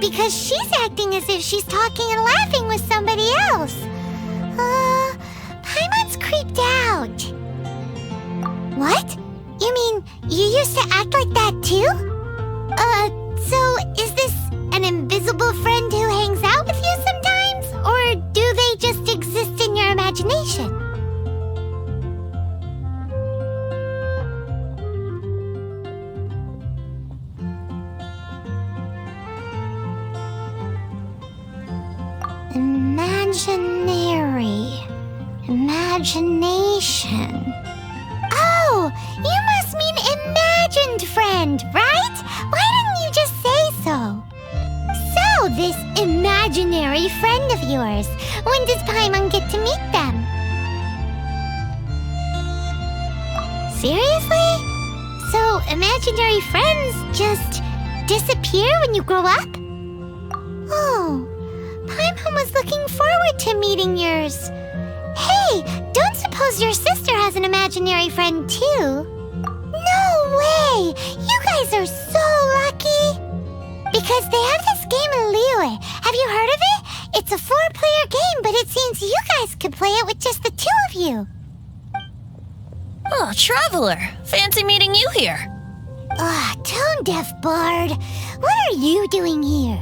because she's acting as if she's talking and laughing with somebody else. Paimon's creeped out. What? You mean you used to act like that too? So is this an invisible friend who hangs out with you sometimes? Or do they just exist in your imagination? Imagination. Oh, you must mean imagined friend, right? Why didn't you just say so? So, this imaginary friend of yours, when does Paimon get to meet them? Seriously? So, imaginary friends just disappear when you grow up? Oh, Paimon was looking forward to meeting yours. Hey, don't suppose your sister has an imaginary friend too? No way! You guys are so lucky! Because they have this game in Liyue. Have you heard of it? It's a 4-player game, but it seems you guys could play it with just the 2 of you. Oh, Traveler! Fancy meeting you here. Tone-deaf bard. What are you doing here?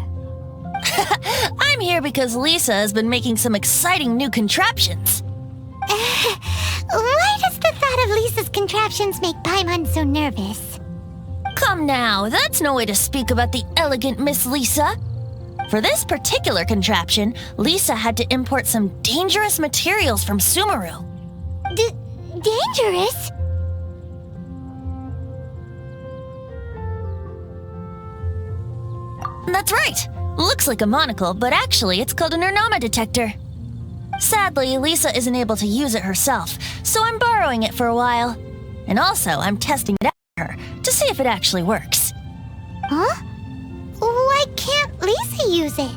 I'm here because Lisa has been making some exciting new contraptions. Why does the thought of Lisa's contraptions make Paimon so nervous? Come now, that's no way to speak about the elegant Miss Lisa. For this particular contraption, Lisa had to import some dangerous materials from Sumeru. Dangerous? That's right. Looks like a monocle, but actually it's called an Ernama detector. Sadly, Lisa isn't able to use it herself, so I'm borrowing it for a while. And also, I'm testing it out for her to see if it actually works. Huh? Why can't Lisa use it?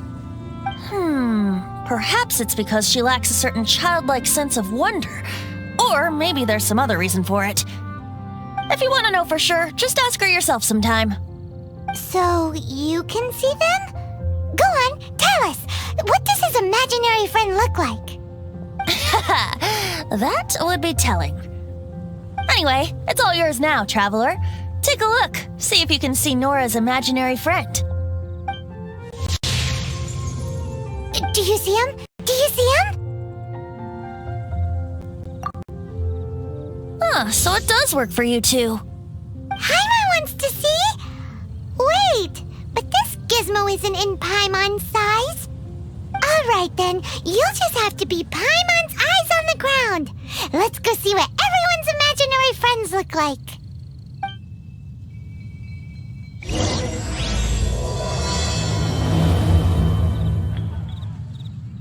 Perhaps it's because she lacks a certain childlike sense of wonder. Or maybe there's some other reason for it. If you want to know for sure, just ask her yourself sometime. So, you can see them? Go on, tell us. What does his imaginary friend look like? That would be telling. Anyway, it's all yours now, Traveler. Take a look. See if you can see Nora's imaginary friend. Do you see him? Do you see him? So it does work for you two. Paimon wants to see? Wait, but this gizmo isn't in Paimon's size. Alright then, you'll just have to be Paimon's eyes on the ground. Let's go see what everyone's imaginary friends look like.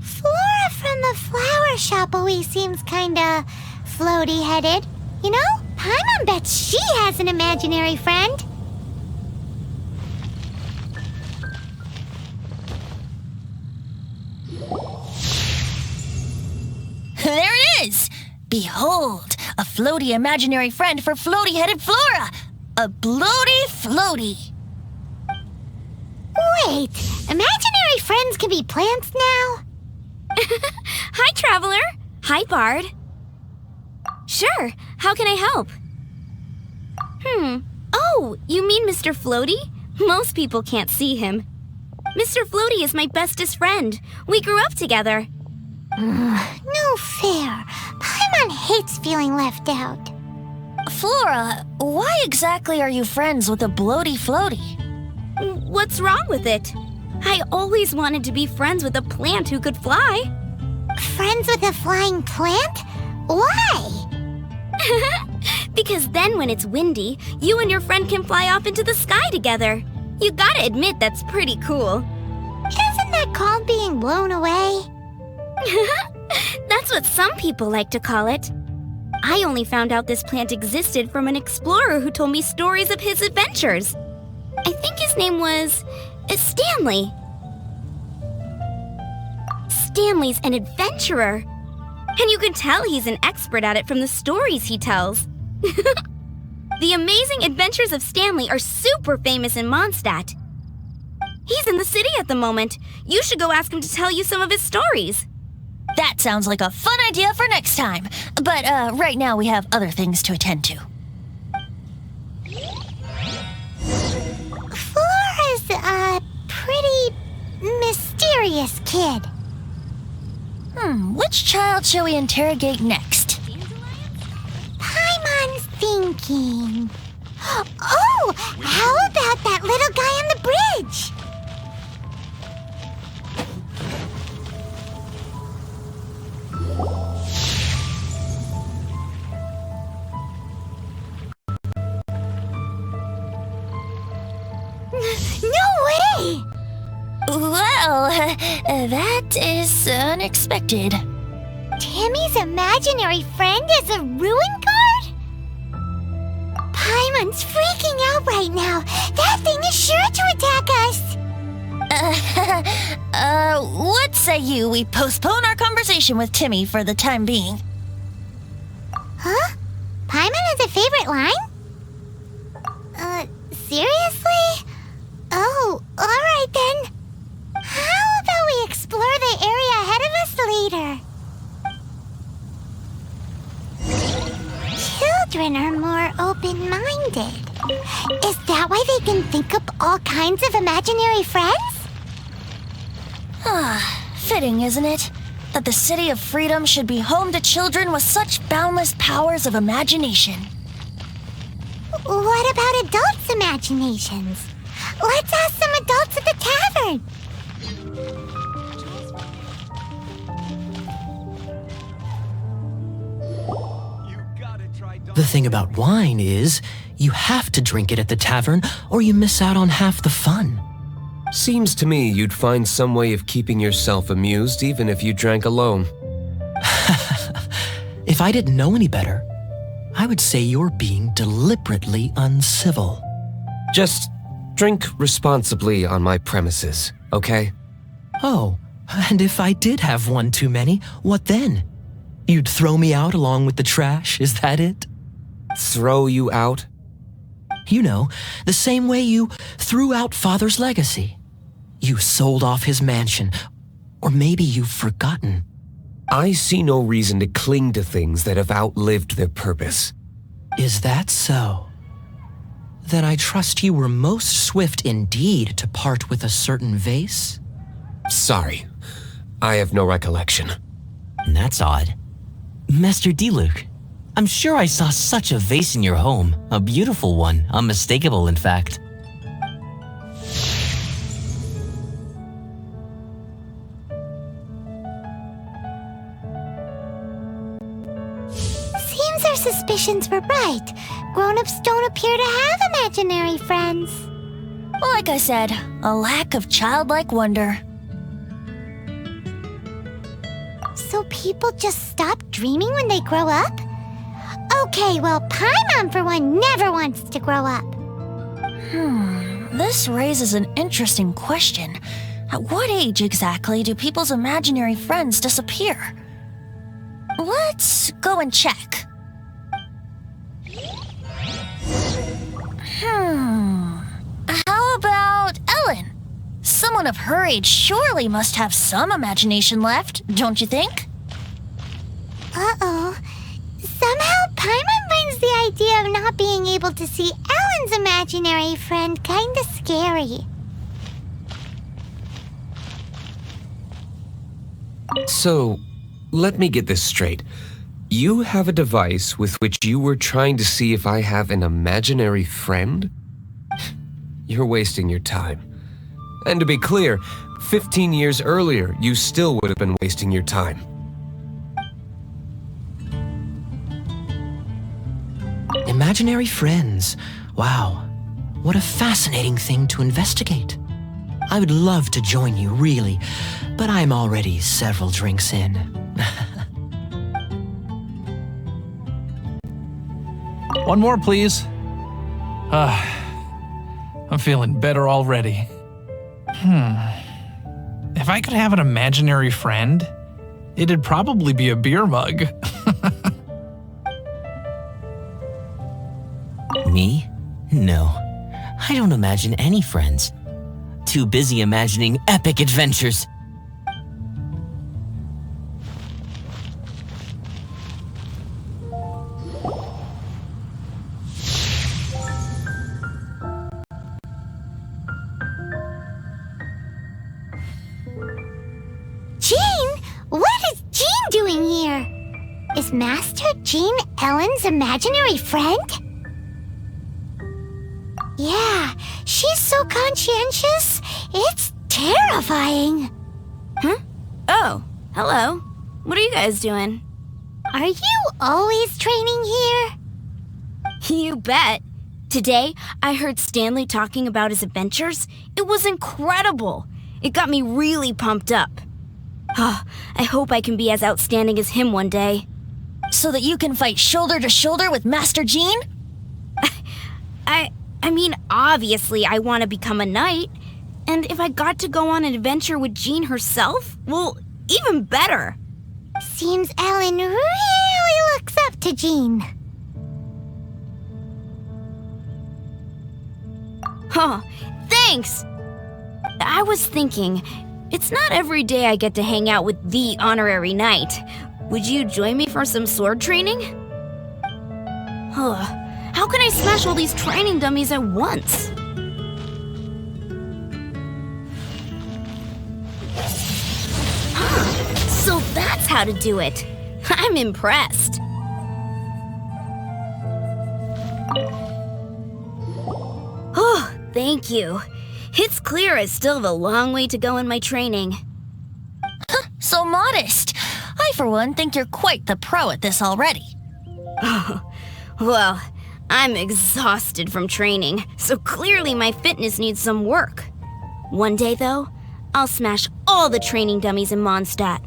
Flora from the flower shop always seems kinda floaty-headed. You know, Paimon bets she has an imaginary friend. There it is! Behold, a floaty imaginary friend for floaty-headed Flora! A bloaty floaty! Wait, imaginary friends can be plants now? Hi, Traveler. Hi, Bard. Sure, how can I help? Oh, you mean Mr. Floaty? Most people can't see him. Mr. Floaty is my bestest friend. We grew up together. No fair. Paimon hates feeling left out. Flora, why exactly are you friends with a bloaty floaty? What's wrong with it? I always wanted to be friends with a plant who could fly. Friends with a flying plant? Why? Because then when it's windy, you and your friend can fly off into the sky together. You gotta admit that's pretty cool. Isn't that called being blown away? That's what some people like to call it. I only found out this plant existed from an explorer who told me stories of his adventures. I think his name was Stanley. Stanley's an adventurer. And you can tell he's an expert at it from the stories he tells. The amazing adventures of Stanley are super famous in Mondstadt. He's in the city at the moment. You should go ask him to tell you some of his stories. That sounds like a fun idea for next time. But right now we have other things to attend to. Flora's a pretty mysterious kid. Which child shall we interrogate next? Paimon's thinking. Oh, how about that little guy on the bridge? No way! Well, that is unexpected. Timmy's imaginary friend is a ruin guard? Paimon's freaking out right now. That thing is sure to attack us. What say you we postpone our conversation with Timmy for the time being? Huh? Paimon has a favorite line? Seriously? Oh, alright then. How about we explore the area ahead of us later? Children are more open-minded. Is that why they can think up all kinds of imaginary friends? Fitting, isn't it? That the City of Freedom should be home to children with such boundless powers of imagination. What about adults' imaginations? Let's ask some adults at the tavern. The thing about wine is, you have to drink it at the tavern or you miss out on half the fun. Seems to me you'd find some way of keeping yourself amused even if you drank alone. If I didn't know any better, I would say you're being deliberately uncivil. Just drink responsibly on my premises, okay? Oh, and if I did have one too many, what then? You'd throw me out along with the trash, is that it? Throw you out? You know, the same way you threw out Father's legacy. You sold off his mansion, or maybe you've forgotten. I see no reason to cling to things that have outlived their purpose. Is that so? Then I trust you were most swift indeed to part with a certain vase? Sorry, I have no recollection. That's odd. Master D-Luke, I'm sure I saw such a vase in your home. A beautiful one, unmistakable in fact. Seems our suspicions were right. Grown-ups don't appear to have imaginary friends. Like I said, a lack of childlike wonder. So people just stop dreaming when they grow up? Okay, well, Paimon for one never wants to grow up. This raises an interesting question. At what age exactly do people's imaginary friends disappear? Let's go and check. How about Ellen? Someone of her age surely must have some imagination left, don't you think? Uh-oh. Somehow Paimon finds the idea of not being able to see Ellen's imaginary friend kinda scary. So, let me get this straight. You have a device with which you were trying to see if I have an imaginary friend? You're wasting your time. And to be clear, 15 years earlier, you still would have been wasting your time. Imaginary friends. Wow, what a fascinating thing to investigate. I would love to join you, really, but I'm already several drinks in. One more, please. I'm feeling better already. If I could have an imaginary friend, it'd probably be a beer mug. Me? No. I don't imagine any friends. too busy imagining epic adventures. Jean? What is Jean doing here? Is Master Jean Ellen's imaginary friend? Yeah, she's so conscientious, it's terrifying. Huh? Oh, hello. What are you guys doing? Are you always training here? You bet. Today, I heard Stanley talking about his adventures. It was incredible. It got me really pumped up. Oh, I hope I can be as outstanding as him one day. So that you can fight shoulder to shoulder with Master Jean? I mean, obviously I want to become a knight. And if I got to go on an adventure with Jean herself, well, even better. Seems Ellen really looks up to Jean. Huh, thanks! I was thinking, it's not every day I get to hang out with the honorary knight. Would you join me for some sword training? Huh. How can I smash all these training dummies at once? Huh. So that's how to do it. I'm impressed. Oh, thank you. It's clear I still have a long way to go in my training. So modest. I, for one, think you're quite the pro at this already. Well, I'm exhausted from training, so clearly my fitness needs some work. One day, though, I'll smash all the training dummies in Mondstadt.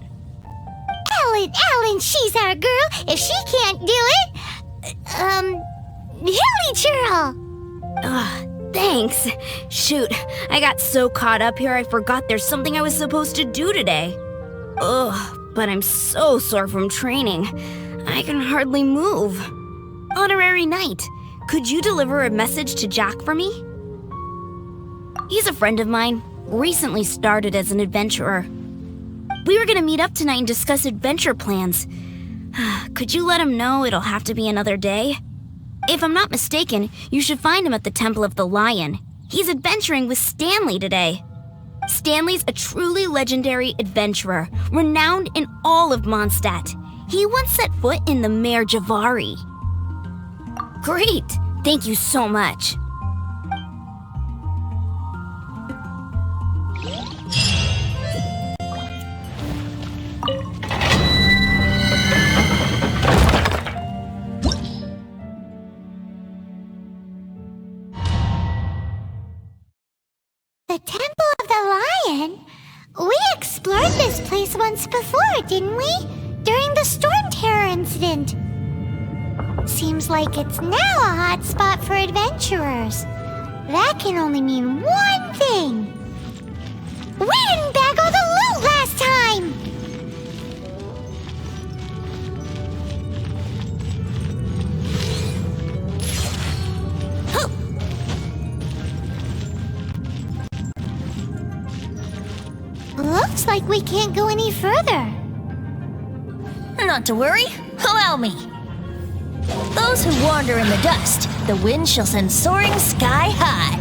Ellen, she's our girl. If she can't do it, Hilly Churl. Thanks. Shoot, I got so caught up here I forgot there's something I was supposed to do today. But I'm so sore from training. I can hardly move. Honorary Knight, could you deliver a message to Jack for me? He's a friend of mine, recently started as an adventurer. We were gonna meet up tonight and discuss adventure plans. Could you let him know it'll have to be another day? If I'm not mistaken, you should find him at the Temple of the Lion. He's adventuring with Stanley today. Stanley's a truly legendary adventurer, renowned in all of Mondstadt. He once set foot in the Mare Javari. Great! Thank you so much. The Temple of the Lion? We explored this place once before, didn't we? During the Storm Terror incident. Seems like it's now a hot spot for adventurers. That can only mean one thing. We didn't bag all the loot last time! Looks like we can't go any further. Not to worry, allow me. Those who wander in the dust, the wind shall send soaring sky high.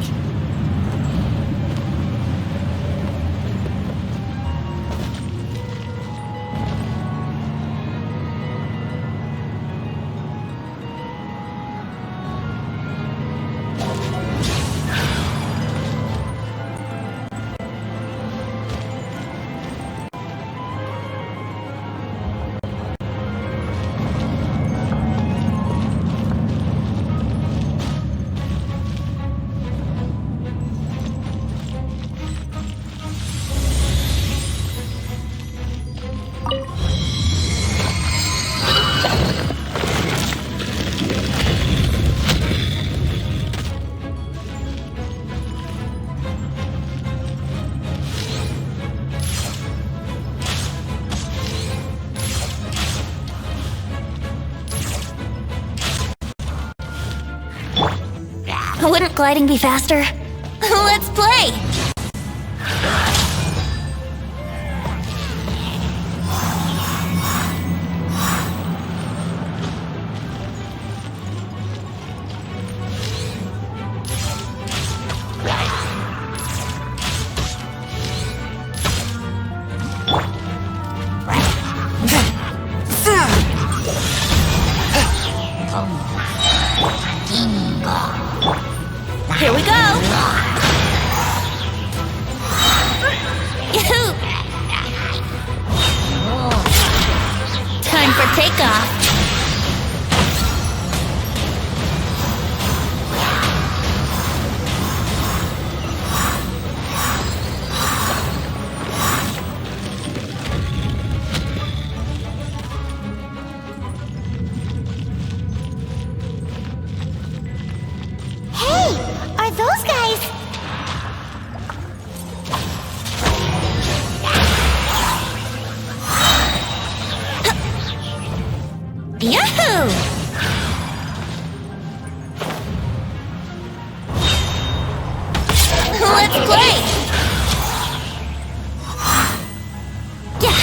Wouldn't gliding be faster? Let's play! time for takeoff. Hey, are those guys? Yahoo! Let's play! Yeah!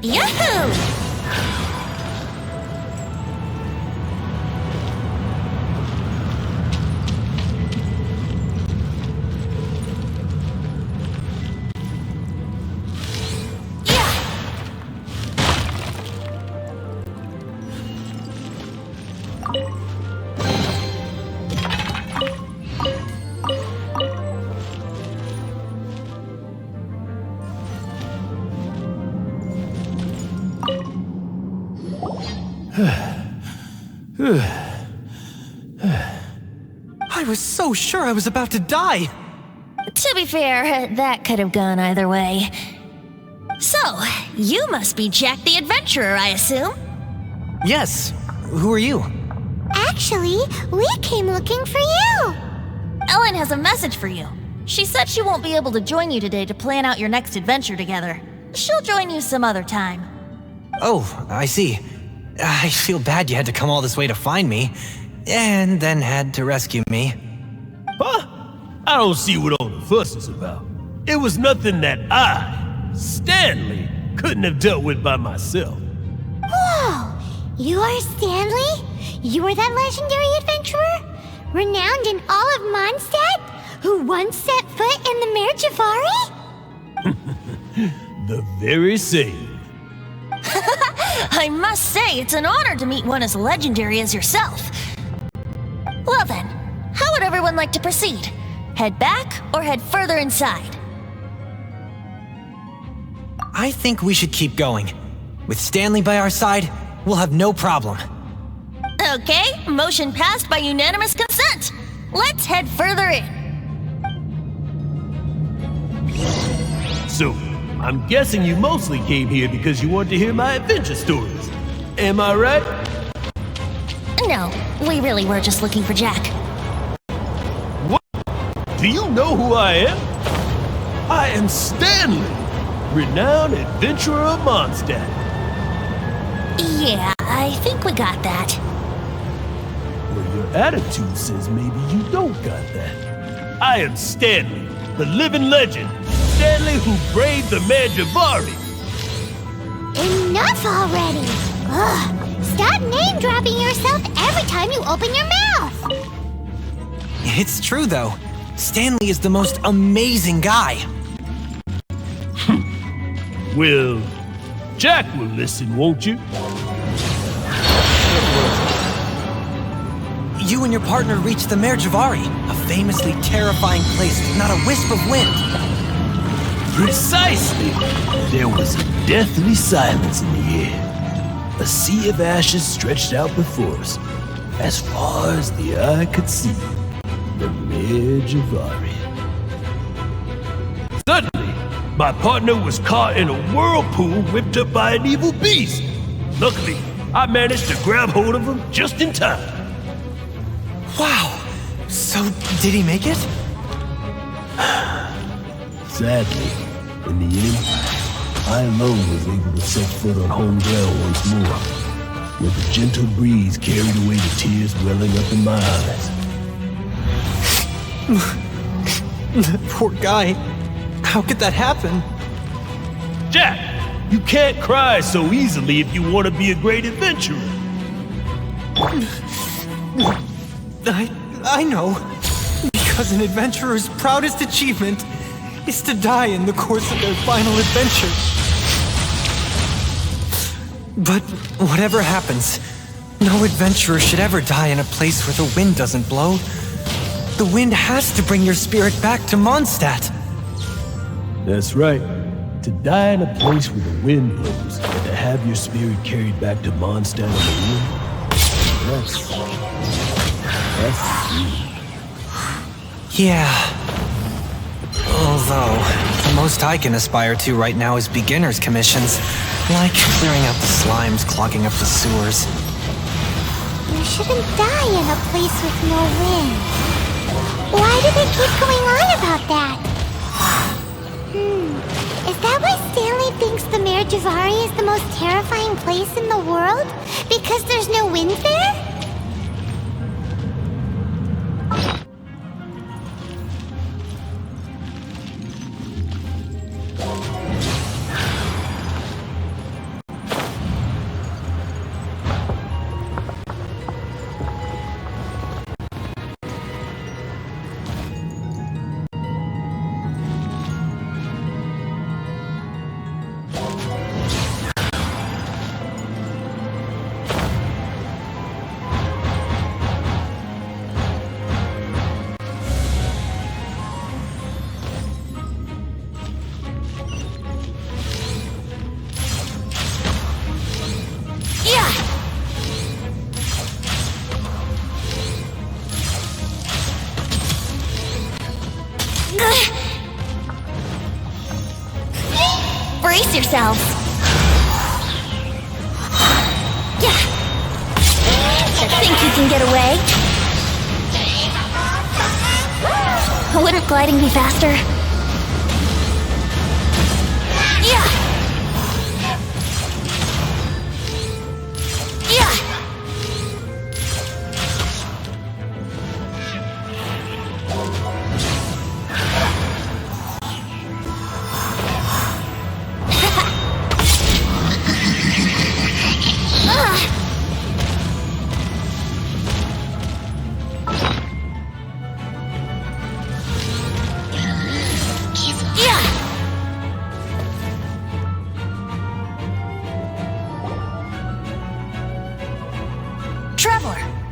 Yahoo! I was so sure I was about to die. To be fair, that could have gone either way. So, you must be Jack the Adventurer, I assume? Yes. Who are you? Actually, we came looking for you. Ellen has a message for you. She said she won't be able to join you today to plan out your next adventure together. She'll join you some other time. Oh, I see. I feel bad you had to come all this way to find me, and then had to rescue me. Huh? I don't see what all the fuss is about. It was nothing that I, Stanley, couldn't have dealt with by myself. Whoa! You are Stanley? You are that legendary adventurer? Renowned in all of Mondstadt? Who once set foot in the Mare Javari? The very same. I must say, it's an honor to meet one as legendary as yourself. Well then, how would everyone like to proceed? Head back or head further inside? I think we should keep going. With Stanley by our side, we'll have no problem. Okay, motion passed by unanimous consent. Let's head further in. So, I'm guessing you mostly came here because you want to hear my adventure stories. Am I right? No, we really were just looking for Jack. What? Do you know who I am? I am Stanley, renowned adventurer of Mondstadt. Yeah, I think we got that. Well, your attitude says maybe you don't got that. I am Stanley, the living legend. Stanley who braved the Mare Javari. Enough already! Ugh! Stop name-dropping yourself every time you open your mouth! It's true, though. Stanley is the most amazing guy. Well, Jack will listen, won't you? You and your partner reached the Mare Javari, a famously terrifying place with not a wisp of wind. Precisely! There was a deathly silence in the air. A sea of ashes stretched out before us, as far as the eye could see. The Mare Javari. Suddenly, my partner was caught in a whirlpool whipped up by an evil beast. Luckily, I managed to grab hold of him just in time. Wow! So, did he make it? Sadly, in the end, I alone was able to set foot on home ground once more, with a gentle breeze carried away the tears welling up in my eyes. Poor guy. How could that happen? Jack, you can't cry so easily if you want to be a great adventurer. I know. Because an adventurer's proudest achievement is to die in the course of their final adventure. But whatever happens, no adventurer should ever die in a place where the wind doesn't blow. The wind has to bring your spirit back to Mondstadt. That's right. To die in a place where the wind blows, and to have your spirit carried back to Mondstadt on the wind, that's Yeah. Although, the most I can aspire to right now is beginner's commissions, like clearing out the slimes clogging up the sewers. You shouldn't die in a place with no wind. Why do they keep going on about that? Is that why Stanley thinks the Mare Javari is the most terrifying place in the world? Because there's no wind there? Brace yourselves. Yeah. Think you can get away? Wouldn't gliding be faster? Yeah. Yeah.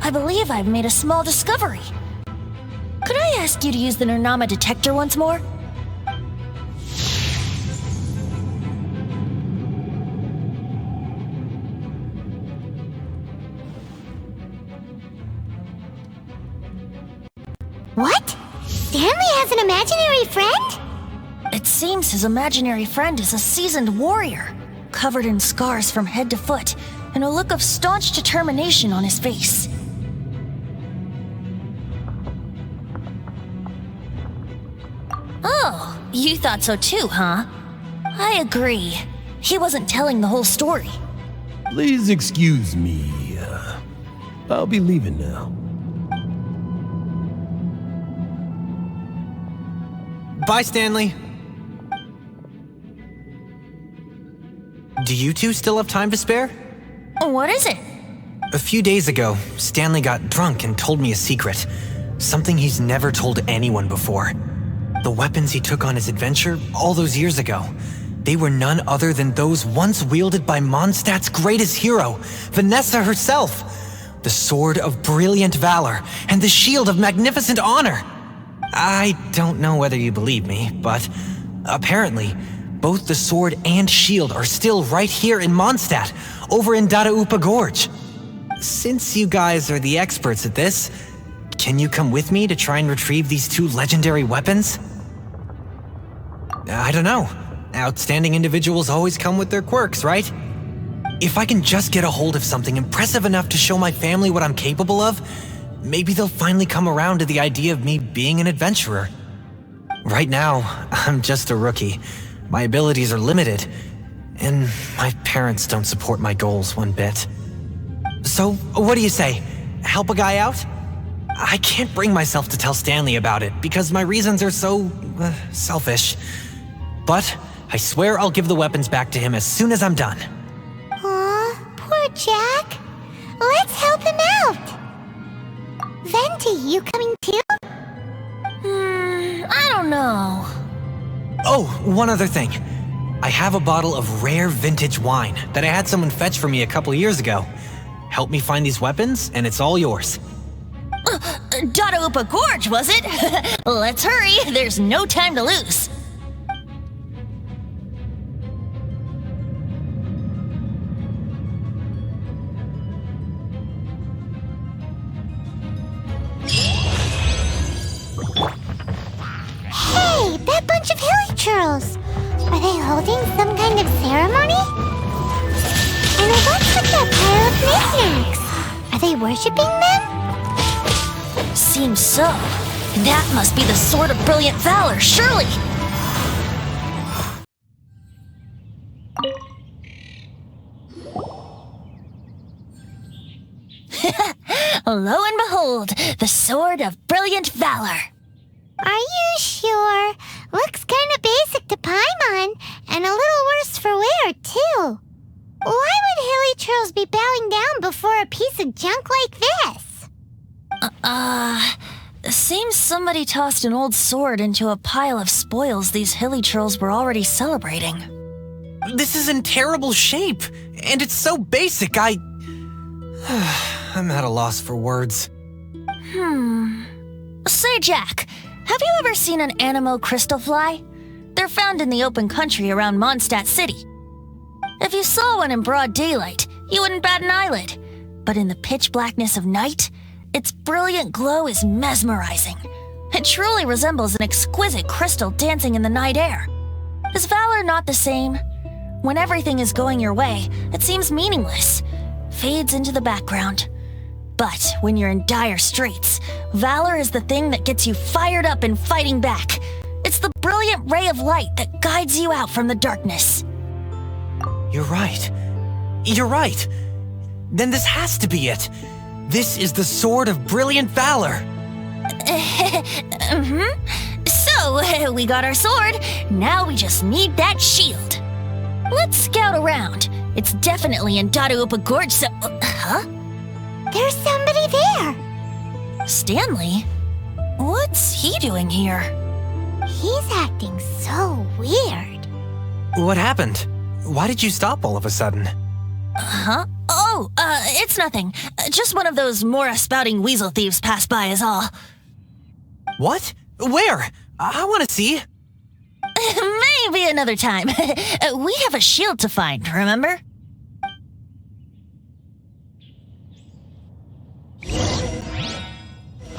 I believe I've made a small discovery. Could I ask you to use the Nernama detector once more? What? Stanley has an imaginary friend? It seems his imaginary friend is a seasoned warrior, covered in scars from head to foot, and a look of staunch determination on his face. Oh, you thought so too, huh? I agree. He wasn't telling the whole story. Please excuse me. I'll be leaving now. Bye, Stanley. Do you two still have time to spare? What is it? A few days ago, Stanley got drunk and told me a secret. Something he's never told anyone before. The weapons he took on his adventure all those years ago, they were none other than those once wielded by Mondstadt's greatest hero, Vanessa herself. The Sword of Brilliant Valor and the Shield of Magnificent Honor. I don't know whether you believe me, but apparently, both the sword and shield are still right here in Mondstadt, over in Dadaupa Gorge. Since you guys are the experts at this, can you come with me to try and retrieve these two legendary weapons? I don't know. Outstanding individuals always come with their quirks, right? If I can just get a hold of something impressive enough to show my family what I'm capable of, maybe they'll finally come around to the idea of me being an adventurer. Right now, I'm just a rookie. My abilities are limited, and my parents don't support my goals one bit. So, what do you say? Help a guy out? I can't bring myself to tell Stanley about it because my reasons are so selfish. But I swear I'll give the weapons back to him as soon as I'm done. Aw, poor Jack. Let's help him out. Venti, you coming too? I don't know. Oh, one other thing. I have a bottle of rare vintage wine that I had someone fetch for me a couple years ago. Help me find these weapons, and it's all yours. Dadaupa Gorge, was it? Let's hurry, there's no time to lose. Hey, that bunch of hilly churls! Are they holding some kind of ceremony? And what's with that pile of knickknacks? Are they worshipping them? Seems so. That must be the Sword of Brilliant Valor, surely! Lo and behold, the Sword of Brilliant Valor. Are you sure? Looks kind of basic to Paimon, and a little worse for wear, too. Why would hilly churls be bowing down before a piece of junk like this? Seems somebody tossed an old sword into a pile of spoils these hilly churls were already celebrating. This is in terrible shape, and it's so basic, I'm at a loss for words. Say, Jack, have you ever seen an Animo crystal fly? They're found in the open country around Mondstadt City. If you saw one in broad daylight, you wouldn't bat an eyelid. But in the pitch blackness of night, its brilliant glow is mesmerizing. It truly resembles an exquisite crystal dancing in the night air. Is valor not the same? When everything is going your way, it seems meaningless, fades into the background. But when you're in dire straits, valor is the thing that gets you fired up and fighting back. It's the brilliant ray of light that guides you out from the darkness. You're right. You're right. Then this has to be it. This is the Sword of Brilliant Valor. So, we got our sword. Now we just need that shield. Let's scout around. It's definitely in Dadaupa Gorge, so... Huh? There's somebody there. Stanley? What's he doing here? He's acting so weird. What happened? Why did you stop all of a sudden? Huh? Oh, it's nothing. Just one of those Mora-spouting weasel thieves passed by is all. What? Where? I want to see. Maybe another time. We have a shield to find, remember?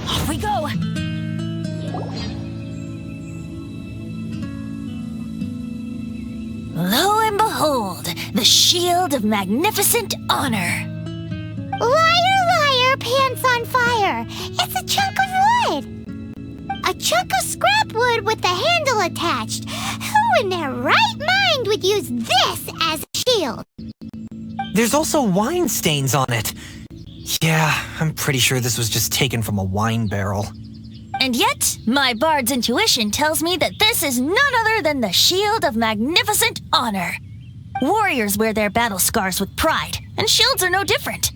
Off we go! Lo and behold, the shield of magnificent honor. Liar, liar, pants on fire. It's a chunk of wood. A chunk of scrap wood with the handle attached. Who in their right mind would use this as a shield? There's also wine stains on it. Yeah, I'm pretty sure this was just taken from a wine barrel. And yet, my bard's intuition tells me that this is none other than the shield of magnificent honor. Warriors wear their battle scars with pride, and shields are no different.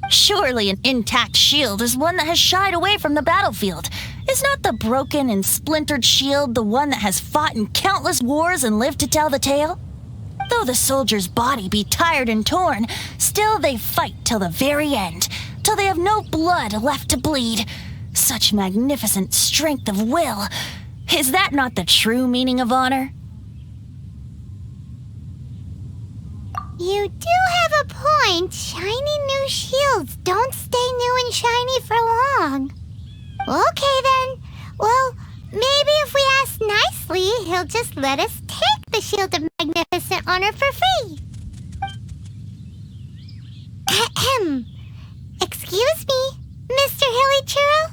Surely an intact shield is one that has shied away from the battlefield. Is not the broken and splintered shield the one that has fought in countless wars and lived to tell the tale? Though the soldier's body be tired and torn, still they fight till the very end, till they have no blood left to bleed. Such magnificent strength of will. Is that not the true meaning of honor? You do have a point. Shiny new shields don't stay new and shiny for long. Okay then. Well, maybe if we ask nicely, he'll just let us take the Shield of Magnificent Honor for free. Ahem. Excuse me, Mr. Hilly Churl?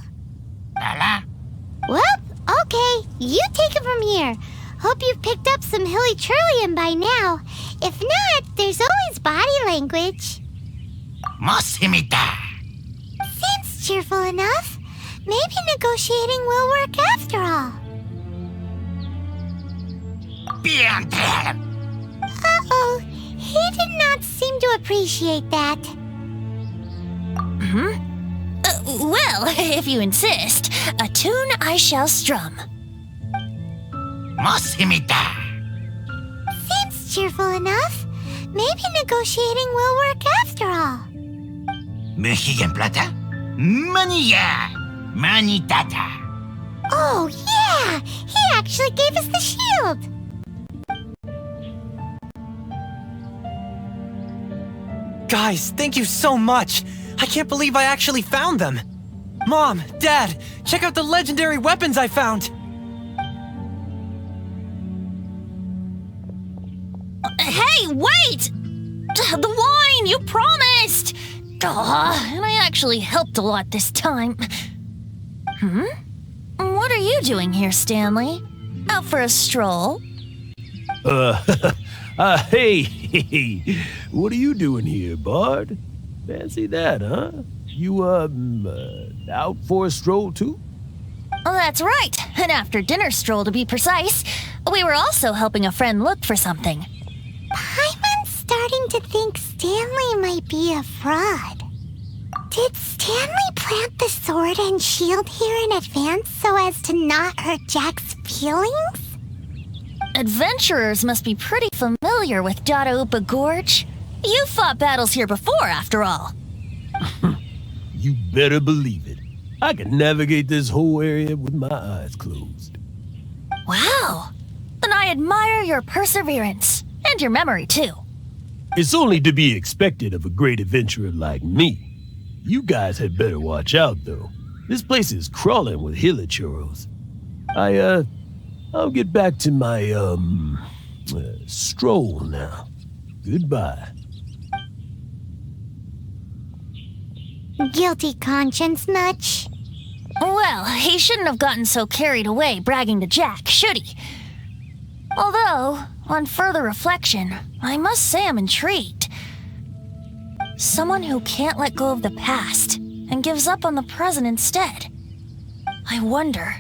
Well, okay, you take it from here. Hope you've picked up some Hilly Churlian by now. If not, there's always body language. Seems cheerful enough. Maybe negotiating will work after all. Uh-oh, he did not seem to appreciate that. Well, if you insist, a tune I shall strum. 모습이다. Seems cheerful enough. Maybe negotiating will work after all. 메시겐 플라타? 마니야, 마니타타. Oh, yeah! He actually gave us the shield! Guys, thank you so much! I can't believe I actually found them! Mom, Dad, check out the legendary weapons I found! Hey, wait! The wine, you promised! And I actually helped a lot this time. What are you doing here, Stanley? Out for a stroll? Hey, what are you doing here, Bard? Fancy that, huh? You, out for a stroll too? Oh, that's right. An after-dinner stroll, to be precise. We were also helping a friend look for something. Paimon's starting to think Stanley might be a fraud. Did Stanley plant the sword and shield here in advance so as to not hurt Jack's feelings? Adventurers must be pretty familiar with Dadaupa Gorge. You fought battles here before, after all. You better believe it. I can navigate this whole area with my eyes closed. Wow. Then I admire your perseverance. And your memory, too. It's only to be expected of a great adventurer like me. You guys had better watch out, though. This place is crawling with hilichurros. I'll get back to my, stroll now. Goodbye. Guilty conscience much? Well, he shouldn't have gotten so carried away bragging to Jack, should he? Although, on further reflection, I must say I'm intrigued. Someone who can't let go of the past and gives up on the present instead. I wonder,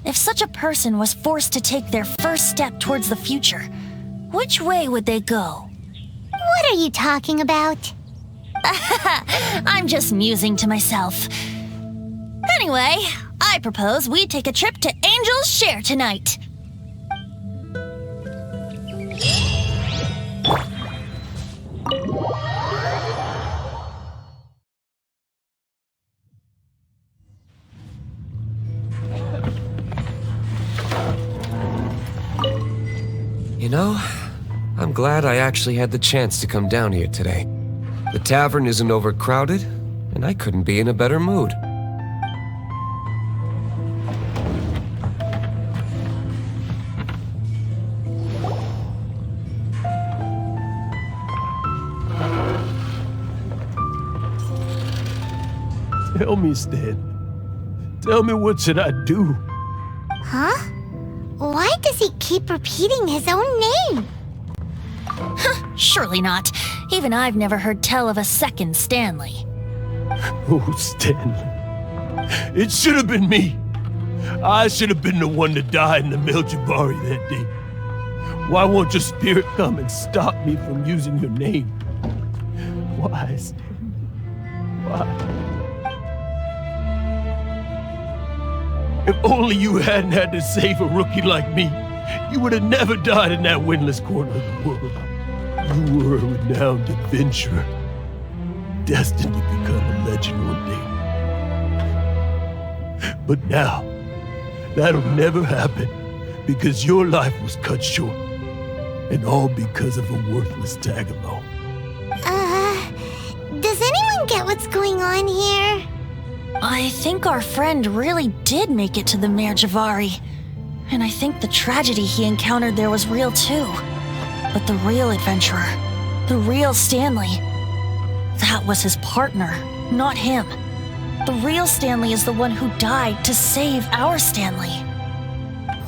if such a person was forced to take their first step towards the future, which way would they go? What are you talking about? I'm just musing to myself. Anyway, I propose we take a trip to Angel's Share tonight. You know, I'm glad I actually had the chance to come down here today. The tavern isn't overcrowded, and I couldn't be in a better mood. Tell me, Stan. Tell me, what should I do? Huh? Why does he keep repeating his own name? Surely not. Even I've never heard tell of a second Stanley. Oh, Stanley. It should have been me. I should have been the one to die in the Meljavari that day. Why won't your spirit come and stop me from using your name? Why, Stanley? Why? If only you hadn't had to save a rookie like me, you would have never died in that windless corner of the world. You were a renowned adventurer, destined to become a legend one day. But now, that'll never happen, because your life was cut short, and all because of a worthless tag-along. Does anyone get what's going on here? I think our friend really did make it to the Merjavari. And I think the tragedy he encountered there was real too. But the real adventurer, the real Stanley, that was his partner, not him. The real Stanley is the one who died to save our Stanley.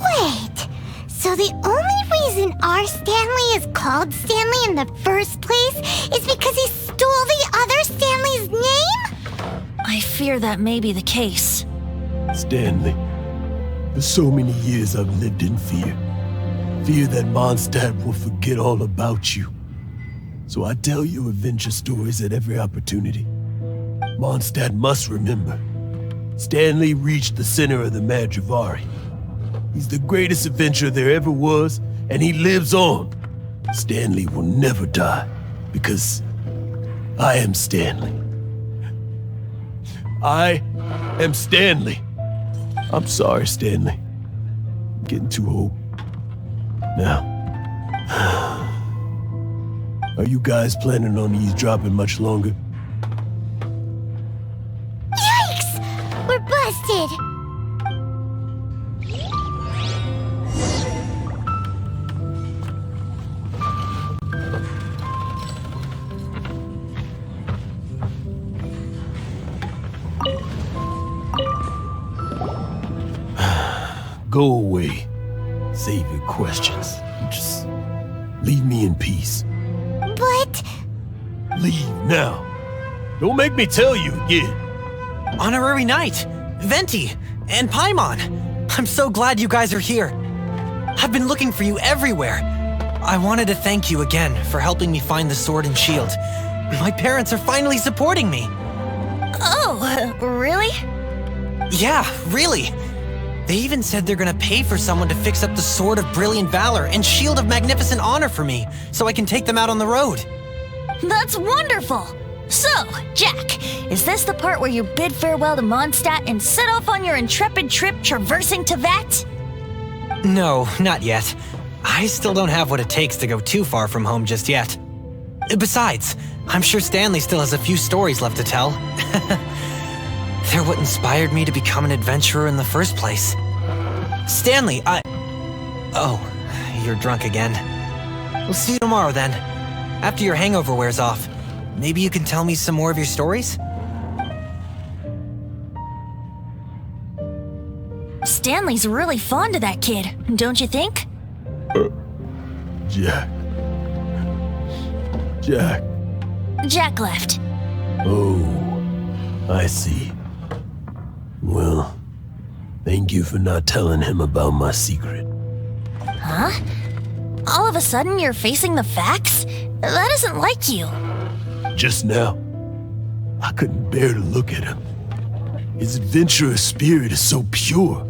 Wait, so the only reason our Stanley is called Stanley in the first place is because he stole the other Stanley's name? I fear that may be the case. Stanley, for so many years I've lived in fear. Fear that Mondstadt will forget all about you. So I tell you adventure stories at every opportunity. Mondstadt must remember. Stanley reached the center of the Madrivari. He's the greatest adventurer there ever was, and he lives on. Stanley will never die, because I am Stanley. I am Stanley. I'm sorry, Stanley. I'm getting too old. Now, are you guys planning on eavesdropping much longer? Yikes! We're busted! Go away. Save your questions. Just leave me in peace. But... Leave now. Don't make me tell you again. Honorary Knight, Venti, and Paimon. I'm so glad you guys are here. I've been looking for you everywhere. I wanted to thank you again for helping me find the sword and shield. My parents are finally supporting me. Oh, really? Yeah, really. They even said they're gonna pay for someone to fix up the Sword of Brilliant Valor and Shield of Magnificent Honor for me, so I can take them out on the road. That's wonderful! So, Jack, is this the part where you bid farewell to Mondstadt and set off on your intrepid trip traversing Tevat? No, not yet. I still don't have what it takes to go too far from home just yet. Besides, I'm sure Stanley still has a few stories left to tell. They're what inspired me to become an adventurer in the first place. Stanley, Oh, you're drunk again. We'll see you tomorrow then. After your hangover wears off. Maybe you can tell me some more of your stories? Stanley's really fond of that kid, don't you think? Jack. Jack left. Oh, I see. Well, thank you for not telling him about my secret. Huh? All of a sudden you're facing the facts? That isn't like you. Just now, I couldn't bear to look at him. His adventurous spirit is so pure,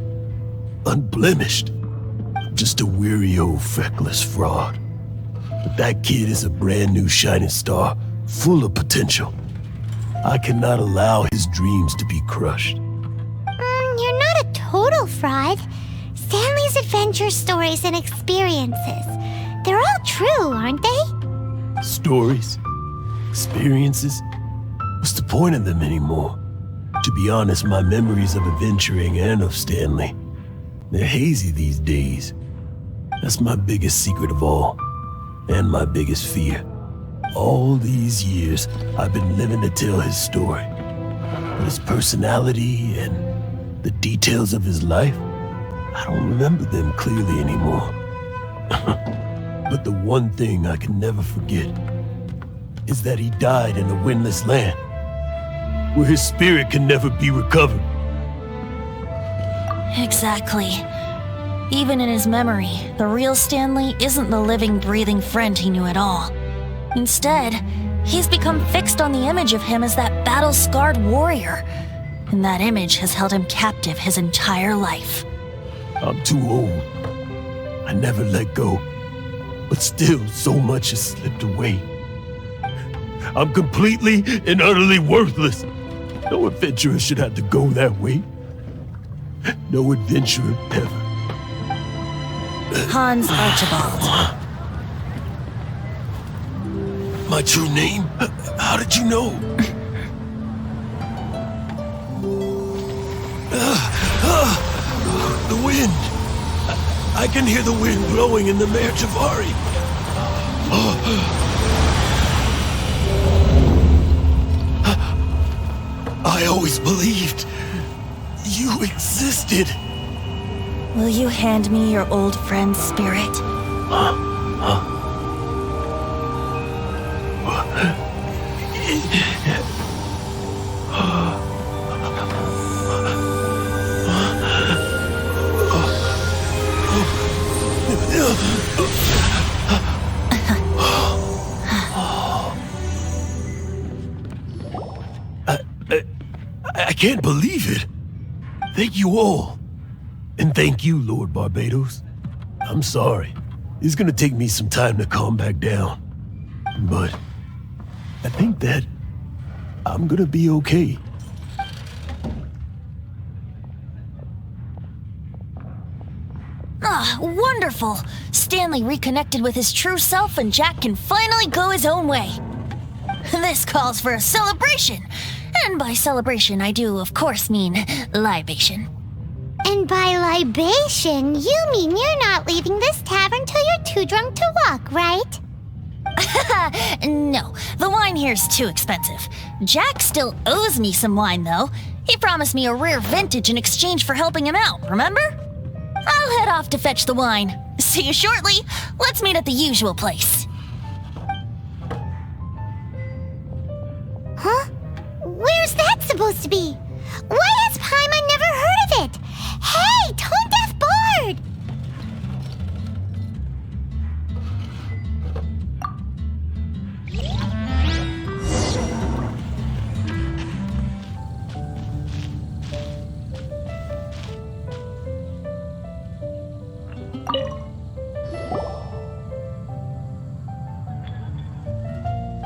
unblemished. I'm just a weary old feckless fraud. But that kid is a brand new shining star, full of potential. I cannot allow his dreams to be crushed. You're not a total fraud. Stanley's adventure stories and experiences, they're all true, aren't they? Stories? Experiences? What's the point of them anymore? To be honest, my memories of adventuring and of Stanley, they're hazy these days. That's my biggest secret of all, and my biggest fear. All these years, I've been living to tell his story. But his personality and the details of his life, I don't remember them clearly anymore. But the one thing I can never forget is that he died in a windless land, where his spirit can never be recovered. Exactly. Even in his memory, the real Stanley isn't the living, breathing friend he knew at all. Instead, he's become fixed on the image of him as that battle-scarred warrior, and that image has held him captive his entire life. I'm too old. I never let go, but still so much has slipped away. I'm completely and utterly worthless. No adventurer should have to go that way. No adventurer ever. Hans Archibald. My true name? How did you know? The wind. I can hear the wind blowing in the Mare Javari. I always believed you existed. Will you hand me your old friend's spirit? I can't believe it. Thank you all. And thank you, Lord Barbados. I'm sorry. It's gonna take me some time to calm back down. But I think that I'm gonna be okay. Ah, wonderful! Stanley reconnected with his true self and Jack can finally go his own way. This calls for a celebration. And by celebration, I do, of course, mean libation. And by libation, you mean you're not leaving this tavern till you're too drunk to walk, right? No, the wine here's too expensive. Jack still owes me some wine, though. He promised me a rare vintage in exchange for helping him out, remember? I'll head off to fetch the wine. See you shortly. Let's meet at the usual place. Huh? Where's that supposed to be? Why has Paimon never heard of it? Hey, Tone Deaf Bard!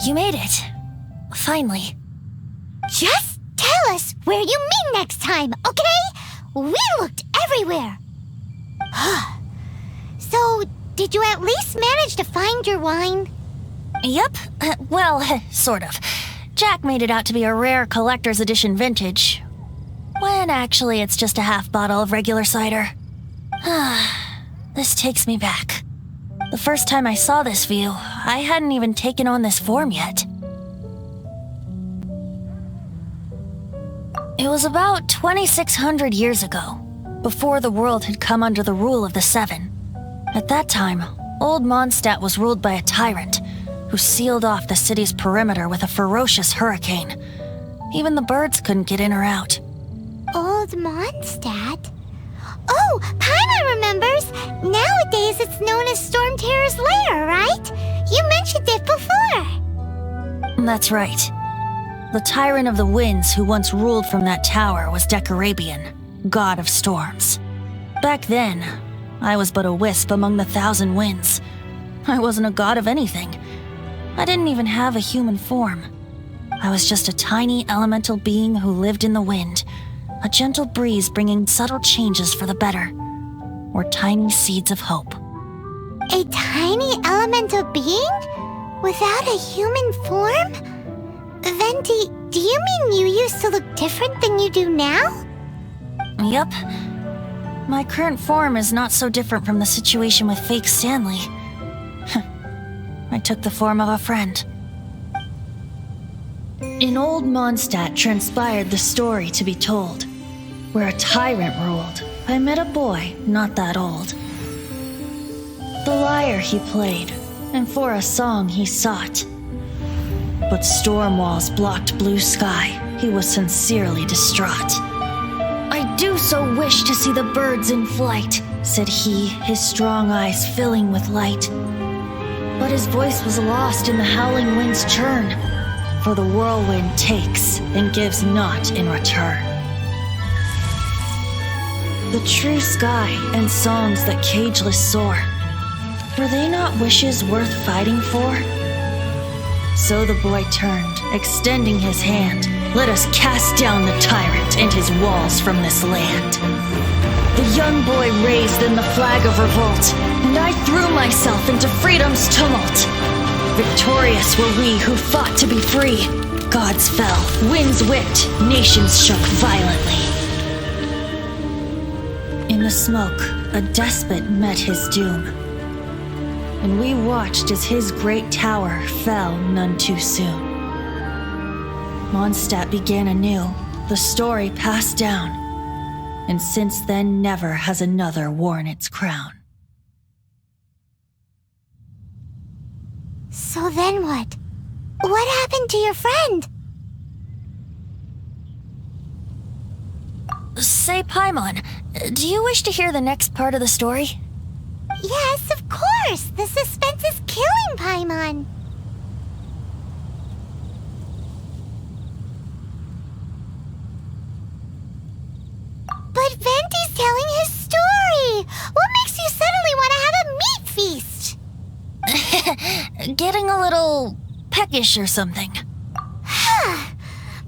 You made it. Finally. Just tell us where you meet next time, okay? We looked everywhere. So, did you at least manage to find your wine? Yep. Well, sort of. Jack made it out to be a rare collector's edition vintage. When actually it's just a half bottle of regular cider. This takes me back. The first time I saw this view, I hadn't even taken on this form yet. It was about 2,600 years ago, before the world had come under the rule of the Seven. At that time, Old Mondstadt was ruled by a tyrant who sealed off the city's perimeter with a ferocious hurricane. Even the birds couldn't get in or out. Old Mondstadt? Oh, Paimon remembers! Nowadays it's known as Storm Terror's lair, right? You mentioned it before. That's right. The tyrant of the winds who once ruled from that tower was Decarabian, god of storms. Back then, I was but a wisp among the thousand winds. I wasn't a god of anything. I didn't even have a human form. I was just a tiny elemental being who lived in the wind, a gentle breeze bringing subtle changes for the better, or tiny seeds of hope. A tiny elemental being? Without a human form? Venti, do you mean you used to look different than you do now? Yup. My current form is not so different from the situation with fake Stanley. I took the form of a friend. In Old Mondstadt transpired the story to be told. Where a tyrant ruled, I met a boy not that old. The lyre he played, and for a song he sought. But storm walls blocked blue sky, he was sincerely distraught. I do so wish to see the birds in flight, said he, his strong eyes filling with light. But his voice was lost in the howling wind's churn, for the whirlwind takes and gives not in return. The true sky and songs that cageless soar, were they not wishes worth fighting for? So the boy turned, extending his hand. Let us cast down the tyrant and his walls from this land. The young boy raised then the flag of revolt, and I threw myself into freedom's tumult. Victorious were we who fought to be free. Gods fell, winds whipped, nations shook violently. In the smoke, a despot met his doom, and we watched as his great tower fell none too soon. Mondstadt began anew, the story passed down, and since then never has another worn its crown. So then what? What happened to your friend? Say, Paimon, do you wish to hear the next part of the story? Yes, of course! The suspense is killing Paimon! But Venti's telling his story! getting a little peckish or something.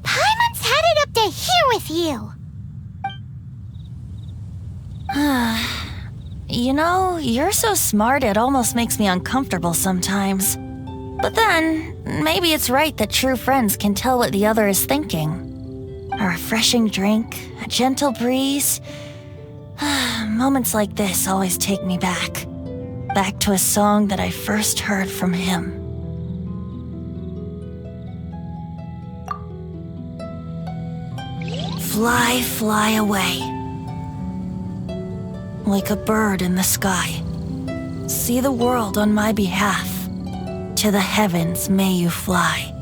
Paimon's headed up to here with you. You know, you're so smart it almost makes me uncomfortable sometimes. But then, maybe it's right that true friends can tell what the other is thinking. A refreshing drink, a gentle breeze. Moments like this always take me back. Back to a song that I first heard from him. Fly, fly away. Like a bird in the sky. See the world on my behalf. To the heavens may you fly.